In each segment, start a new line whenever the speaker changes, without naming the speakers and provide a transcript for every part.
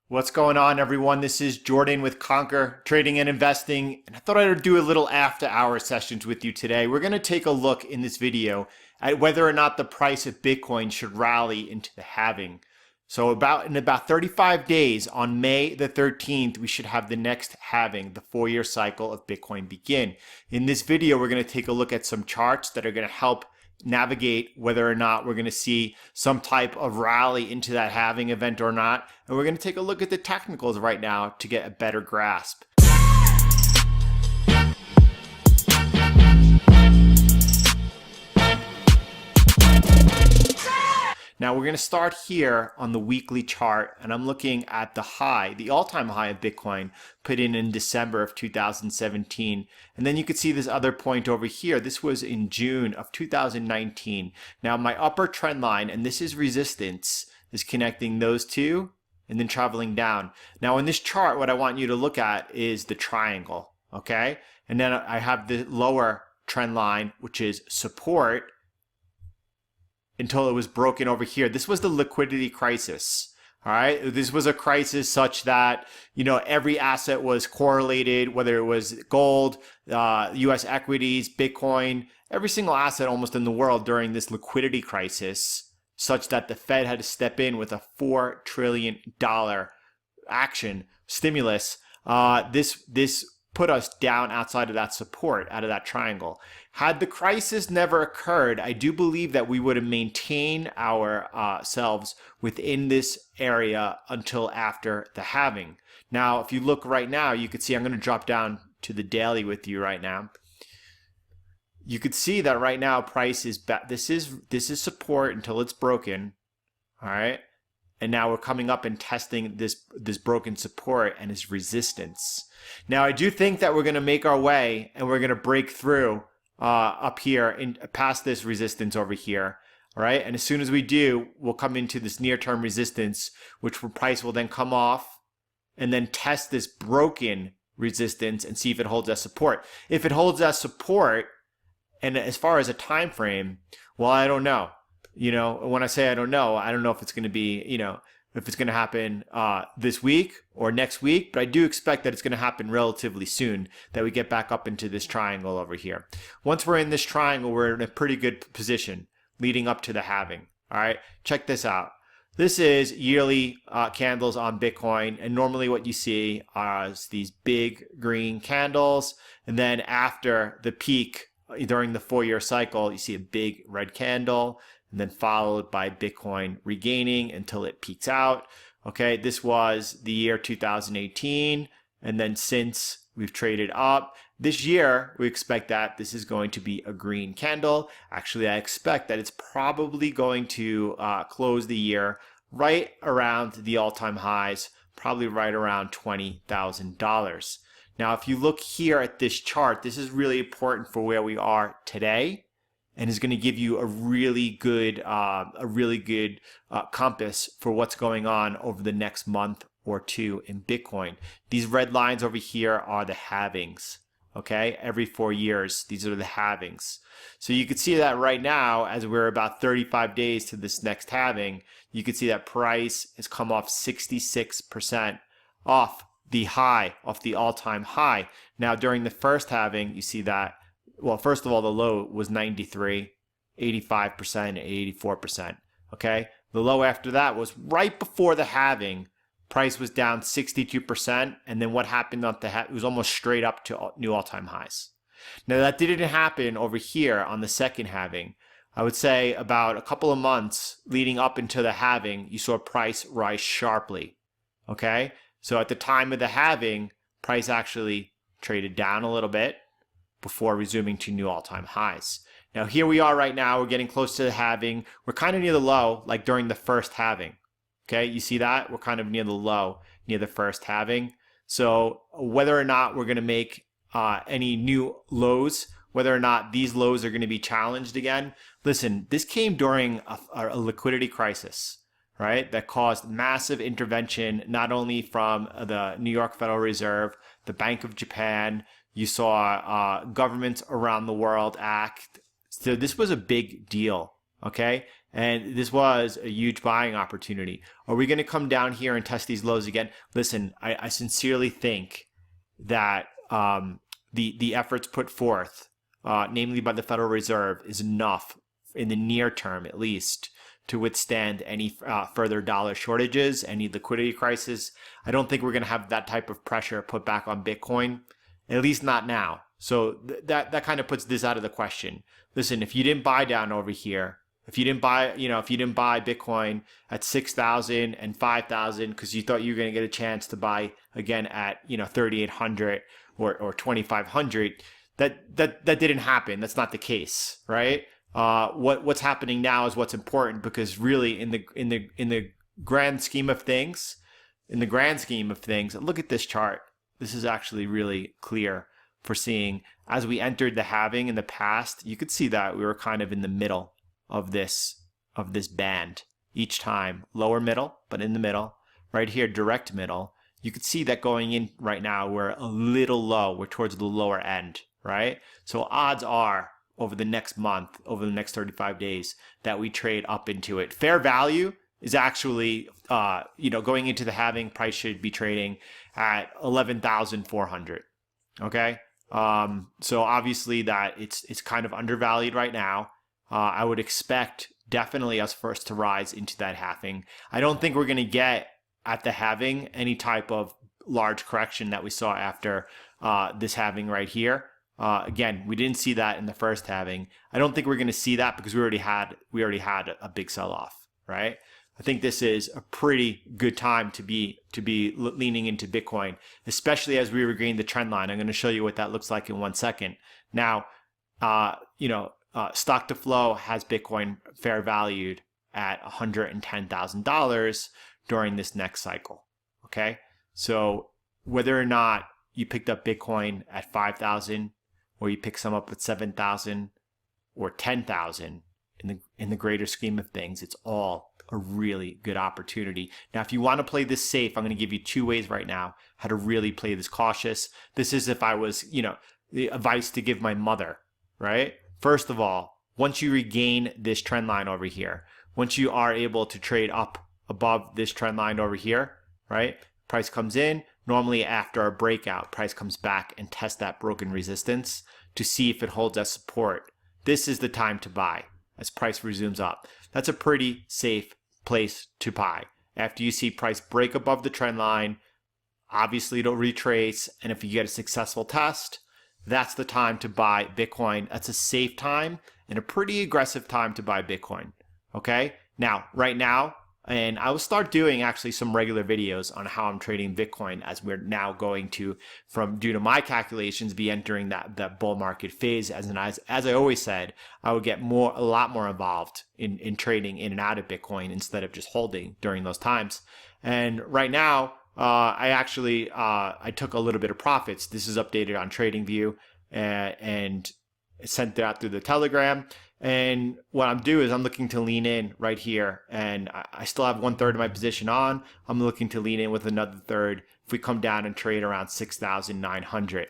What's going on, everyone? This is Jordan with Conquer Trading and Investing, and I thought I'd do a little after-hour sessions with you today. We're going to take a look in this video at whether or not the price of Bitcoin should rally into the halving. So in about 35 days, on May the 13th, we should have the next halving, the 4-year cycle of Bitcoin begin. In this video, we're going to take a look at some charts that are going to help navigate whether or not we're going to see some type of rally into that halving event or not. And we're going to take a look at the technicals right now to get a better grasp. Now we're going to start here on the weekly chart, and I'm looking at the high, the all-time high of Bitcoin put in December of 2017. And then you could see this other point over here. This was in June of 2019. Now my upper trend line, and this is resistance, is connecting those two and then traveling down. Now in this chart, what I want you to look at is the triangle, okay? And then I have the lower trend line, which is support, until it was broken over here. This was the liquidity crisis. All right. This was a crisis such that, every asset was correlated, whether it was gold, US equities, Bitcoin, every single asset almost in the world during this liquidity crisis, such that the Fed had to step in with a $4 trillion action stimulus. This put us down outside of that support, out of that triangle. Had the crisis never occurred, I do believe that we would have maintained ourselves within this area until after the halving. Now, if you look right now, you could see, I'm going to drop down to the daily with you right now. You could see that right now price is back. This is support until it's broken. All right. And now we're coming up and testing this broken support and its resistance. Now, I do think that we're going to make our way and we're going to break through up here and past this resistance over here. All right. And as soon as we do, we'll come into this near-term resistance, which price will then come off and then test this broken resistance and see if it holds as support. If it holds as support, and as far as a time frame, well, I don't know. When I say I don't know if it's going to be, if it's going to happen this week or next week, but I do expect that it's going to happen relatively soon, that we get back up into this triangle over here. Once we're in this triangle, we're in a pretty good position leading up to the halving. All right, check this out. This is yearly candles on Bitcoin, and normally what you see is these big green candles, and then after the peak during the 4-year cycle, you see a big red candle, and then followed by Bitcoin regaining until it peaks out. Okay, this was the year 2018, and then since we've traded up. This year, we expect that this is going to be a green candle. Actually, I expect that it's probably going to close the year right around the all-time highs, probably right around $20,000. Now, if you look here at this chart, this is really important for where we are today, and is going to give you a really good compass for what's going on over the next month or two in Bitcoin. These red lines over here are the halvings. Okay, every 4 years, these are the halvings. So you can see that right now, as we're about 35 days to this next halving, you can see that price has come off 66% off the high, off the all-time high. Now, during the first halving, you see that, well, first of all, the low was 93, 85%, and 84%. Okay, the low after that was right before the halving. Price was down 62%, and then what happened on it was almost straight up to new all-time highs. Now, that didn't happen over here on the second halving. I would say about a couple of months leading up into the halving, you saw price rise sharply. Okay, so at the time of the halving, price actually traded down a little bit before resuming to new all-time highs. Now, here we are right now. We're getting close to the halving. We're kind of near the low, like during the first halving. Okay, you see that? We're kind of near the low, near the first halving. So whether or not we're going to make any new lows, whether or not these lows are going to be challenged again, listen, this came during a liquidity crisis, right? That caused massive intervention, not only from the New York Federal Reserve, the Bank of Japan. You saw governments around the world act. So this was a big deal, okay? And this was a huge buying opportunity. Are we going to come down here and test these lows again? Listen, I sincerely think that the efforts put forth, namely by the Federal Reserve, is enough in the near term, at least, to withstand any further dollar shortages, any liquidity crisis. I don't think we're going to have that type of pressure put back on Bitcoin, at least not now. So that kind of puts this out of the question. Listen, if you didn't buy down over here, if you didn't buy Bitcoin at 6,000 and 5,000 because you thought you were going to get a chance to buy again at 3,800 or 2,500, that didn't happen. That's not the case, right? What's happening now is what's important, because really in the grand scheme of things, look at this chart. This is actually really clear for seeing. As we entered the halving in the past, you could see that we were kind of in the middle of this band each time. Lower middle, but in the middle. Right here, direct middle. You could see that going in right now, we're a little low. We're towards the lower end, right? So odds are, over the next month, over the next 35 days, that we trade up into it. Fair value is actually, going into the halving, price should be trading at 11,400. Okay. So obviously that it's kind of undervalued right now. I would expect definitely us first to rise into that halving. I don't think we're going to get at the halving any type of large correction that we saw after this halving right here. Again, we didn't see that in the first halving. I don't think we're going to see that because we already had a big sell-off, right? I think this is a pretty good time to be leaning into Bitcoin, especially as we regain the trend line. I'm going to show you what that looks like in 1 second. Now, stock to flow has Bitcoin fair valued at $110,000 during this next cycle. Okay, so whether or not you picked up Bitcoin at 5,000, or you pick some up at 7,000 or 10,000, in the greater scheme of things, it's all a really good opportunity. Now, if you want to play this safe, I'm going to give you 2 ways right now how to really play this cautious. This is if I was, the advice to give my mother, right? First of all, once you regain this trend line over here, once you are able to trade up above this trend line over here, right? Price comes in. Normally after a breakout, price comes back and tests that broken resistance to see if it holds as support. This is the time to buy as price resumes up. That's a pretty safe place to buy. After you see price break above the trend line, obviously it'll retrace, and if you get a successful test, that's the time to buy Bitcoin. That's a safe time and a pretty aggressive time to buy Bitcoin. Okay? Now, right now, and I will start doing actually some regular videos on how I'm trading Bitcoin, as we're now going to, due to my calculations, be entering that bull market phase. As I always said, I would get a lot more involved in trading in and out of Bitcoin instead of just holding during those times. And right now, I took a little bit of profits. This is updated on TradingView and sent that out through the Telegram. And what I'm doing is I'm looking to lean in right here, and I still have 1/3 of my position on. I'm looking to lean in with another third if we come down and trade around 6,900.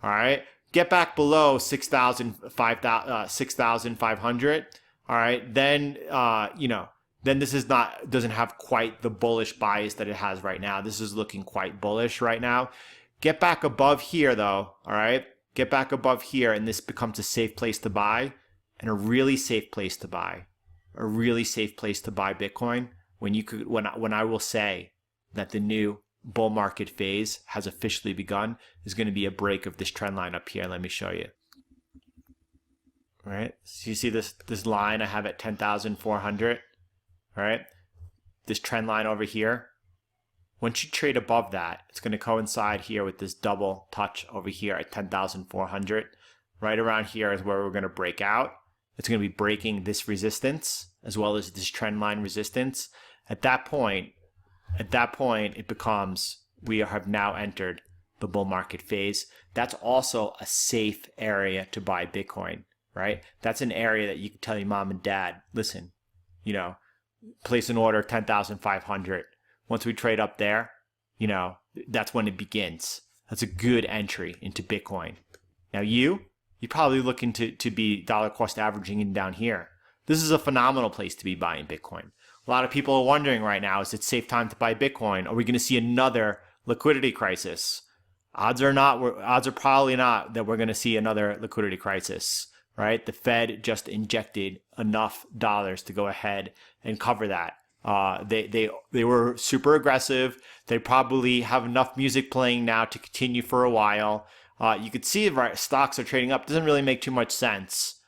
All right, get back below 6,500. All right, then then this doesn't have quite the bullish bias that it has right now. This is looking quite bullish right now. Get back above here though. All right, get back above here, and this becomes a safe place to buy. And a really safe place to buy Bitcoin when I will say that the new bull market phase has officially begun is going to be a break of this trend line up here. Let me show you. All right, so you see this line I have at 10,400. All right, this trend line over here. Once you trade above that, it's going to coincide here with this double touch over here at 10,400. Right around here is where we're going to break out. It's going to be breaking this resistance as well as this trend line resistance. At that point, it becomes, we have now entered the bull market phase. That's also a safe area to buy Bitcoin, right? That's an area that you can tell your mom and dad, listen, place an order 10,500. Once we trade up there, that's when it begins. That's a good entry into Bitcoin. Now you're probably looking to be dollar cost averaging in down here. this is a phenomenal place to be buying Bitcoin. A lot of people are wondering right now, is it safe time to buy Bitcoin? Are we going to see another liquidity crisis? Odds are probably not that we're going to see another liquidity crisis, right? The Fed just injected enough dollars to go ahead and cover that. They were super aggressive. They probably have enough music playing now to continue for a while. You could see stocks are trading up. Doesn't really make too much sense.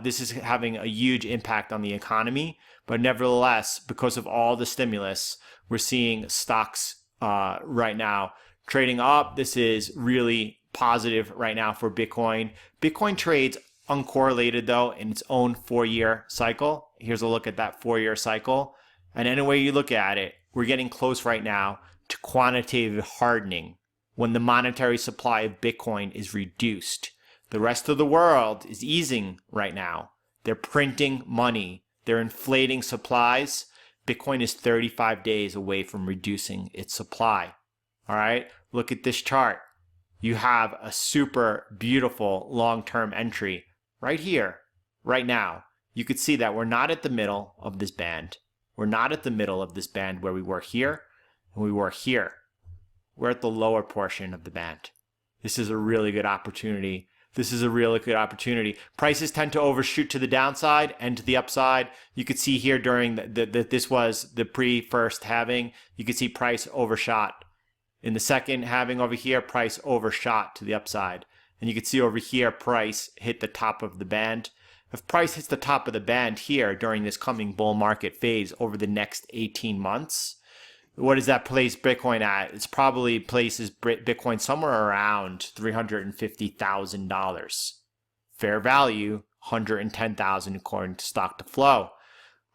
This is having a huge impact on the economy, but nevertheless, because of all the stimulus, we're seeing stocks right now trading up. This is really positive right now for Bitcoin. Bitcoin trades uncorrelated though in its own 4-year cycle. Here's a look at that 4-year cycle. And any way you look at it, we're getting close right now to quantitative hardening when the monetary supply of Bitcoin is reduced. The rest of the world is easing right now. They're printing money. They're inflating supplies. Bitcoin is 35 days away from reducing its supply. All right, look at this chart. You have a super beautiful long-term entry right here, right now. You could see that we're not at the middle of this band. We're not at the middle of this band where we were here and we were here. We're at the lower portion of the band. This is a really good opportunity. This is a really good opportunity. Prices tend to overshoot to the downside and to the upside. You could see here during this was the pre-first halving. You could see price overshot. In the second halving over here, price overshot to the upside. And you can see over here, price hit the top of the band. If price hits the top of the band here during this coming bull market phase over the next 18 months, what does that place Bitcoin at? It's probably places Bitcoin somewhere around $350,000. Fair value, $110,000 according to stock to flow.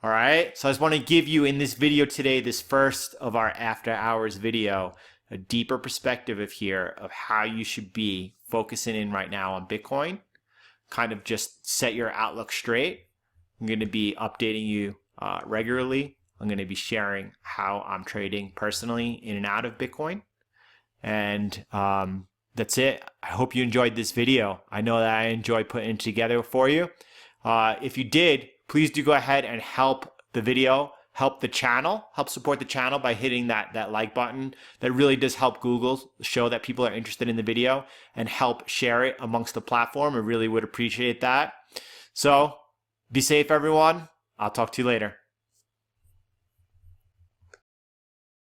All right, so I just want to give you in this video today, this first of our after hours video, a deeper perspective of how you should be focusing in right now on Bitcoin. Kind of just set your outlook straight. I'm going to be updating you regularly. I'm going to be sharing how I'm trading personally in and out of Bitcoin. And that's it. I hope you enjoyed this video. I know that I enjoyed putting it together for you. If you did, please do go ahead and help the video, help the channel, help support the channel by hitting that like button. That really does help Google show that people are interested in the video and help share it amongst the platform. I really would appreciate that. So be safe, everyone. I'll talk to you later.